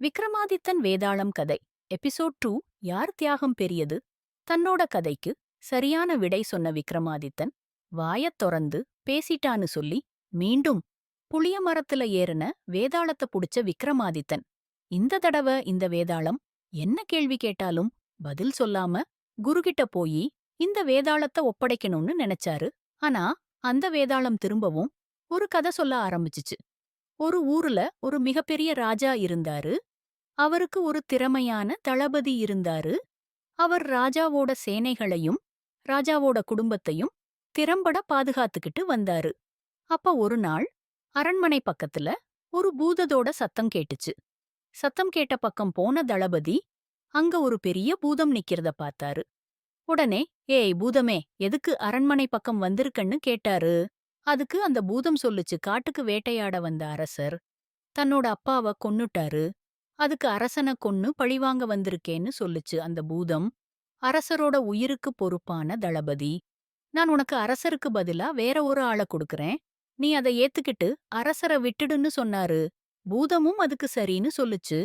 விக்ரமாதித்தன் வேதாளம் கதை எபிசோட் 2. யார் தியாகம் பெரியது? தன்னோட கதைக்கு சரியான விடை சொன்ன விக்ரமாதித்தன் வாயத் தொறந்து பேசிட்டான்னு சொல்லி மீண்டும் புளிய மரத்துல ஏறின வேதாளத்தை புடிச்ச விக்ரமாதித்தன் இந்த தடவ இந்த வேதாளம் என்ன கேள்வி கேட்டாலும் பதில் சொல்லாம குருகிட்ட போயி இந்த வேதாளத்தை ஒப்படைக்கணும்னு நினைச்சாரு. ஆனா அந்த வேதாளம் திரும்பவும் ஒரு கதை சொல்ல ஆரம்பிச்சுச்சு. ஒரு ஊர்ல ஒரு மிகப்பெரிய ராஜா இருந்தாரு. அவருக்கு ஒரு திறமையான தளபதி இருந்தாரு. அவர் ராஜாவோட சேனைகளையும் ராஜாவோட குடும்பத்தையும் திறம்பட பாதுகாத்துக்கிட்டு வந்தாரு. அப்ப ஒரு நாள் அரண்மனை பக்கத்துல ஒரு பூதத்தோட சத்தம் கேட்டுச்சு. சத்தம் கேட்ட பக்கம் போன தளபதி அங்க ஒரு பெரிய பூதம் நிக்கிறத பார்த்தாரு. உடனே, ஏய் பூதமே, எதுக்கு அரண்மனை பக்கம் வந்திருக்கன்னு கேட்டாரு. அதுக்கு அந்த பூதம் சொல்லுச்சு, காட்டுக்கு வேட்டையாட வந்த அரசர் தன்னோட அப்பாவ கொன்னுட்டாரு. அதுக்கு அரசனை கொன்னு பழிவாங்க வந்திருக்கேன்னு சொல்லுச்சு அந்த பூதம். அரசரோட உயிருக்கு பொறுப்பான தளபதி. நான் உனக்கு அரசருக்கு பதிலா வேற ஒரு ஆளை கொடுக்கறேன். நீ அதை ஏத்துக்கிட்டு அரசரை விட்டுடுன்னு சொன்னாரு. பூதமும் அதுக்கு சரின்னு சொல்லுச்சு.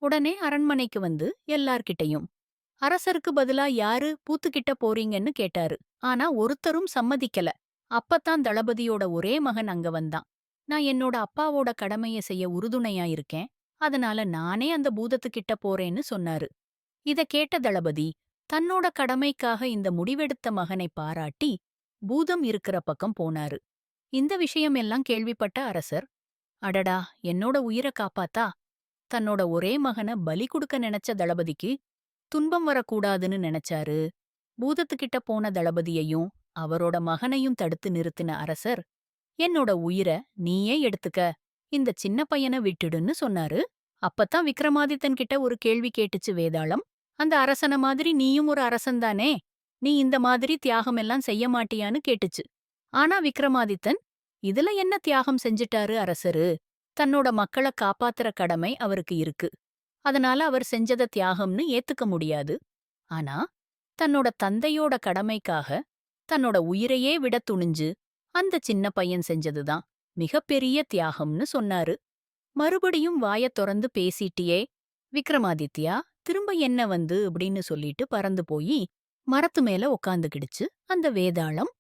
உடனே அரண்மனைக்கு வந்து எல்லார்கிட்டையும் அரசருக்கு பதிலா யாரு பூத்துக்கிட்ட போறீங்கன்னு கேட்டாரு. ஆனா ஒருத்தரும் சம்மதிக்கல. அப்பத்தான் தளபதியோட ஒரே மகன் அங்க வந்தான். நான் என்னோட அப்பாவோட கடமைய செய்ய உறுதுணையா இருக்கேன். அதனால நானே அந்த பூதத்துக்கிட்ட போறேன்னு சொன்னாரு. இத கேட்ட தளபதி தன்னோட கடமைக்காக இந்த முடிவெடுத்த மகனை பாராட்டி பூதம் இருக்கிற பக்கம் போனாரு. இந்த விஷயம் எல்லாம் கேள்விப்பட்ட அரசர், அடடா, என்னோட உயிரை காப்பாத்தா தன்னோட ஒரே மகனை பலி கொடுக்க நினைச்ச தளபதிக்கு துன்பம் வரக்கூடாதுன்னு நினைச்சாரு. பூதத்துக்கிட்ட போன தளபதியையும் அவரோட மகனையும் தடுத்து நிறுத்தின அரசர், என்னோட உயிரை நீயே எடுத்துக்க, இந்த சின்ன பையனை விட்டுடுன்னு சொன்னாரு. அப்பத்தான் விக்ரமாதித்தன் கிட்ட ஒரு கேள்வி கேட்டுச்சு வேதாளம். அந்த அரசன மாதிரி நீயும் ஒரு அரசன்தானே, நீ இந்த மாதிரி தியாகமெல்லாம் செய்ய மாட்டியான்னு கேட்டுச்சு. ஆனா விக்ரமாதித்தன், இதுல என்ன தியாகம் செஞ்சிட்டாரு அரசரு? தன்னோட மக்களை காப்பாத்துற கடமை அவருக்கு இருக்கு. அதனால அவர் செஞ்சத தியாகம்னு ஏத்துக்க முடியாது. ஆனா தன்னோட தந்தையோட கடமைக்காக தன்னோட உயிரையே விட துணிஞ்சு அந்த சின்ன பையன் செஞ்சதுதான் மிகப்பெரிய தியாகம்னு சொன்னாரு. மறுபடியும் வாயத் தொறந்து பேசிட்டியே விக்ரமாதித்யா, திரும்ப என்ன வந்து அப்படின்னு சொல்லிட்டு பறந்து போயி மரத்து மேல உக்காந்துக்கிடுச்சு அந்த வேதாளம்.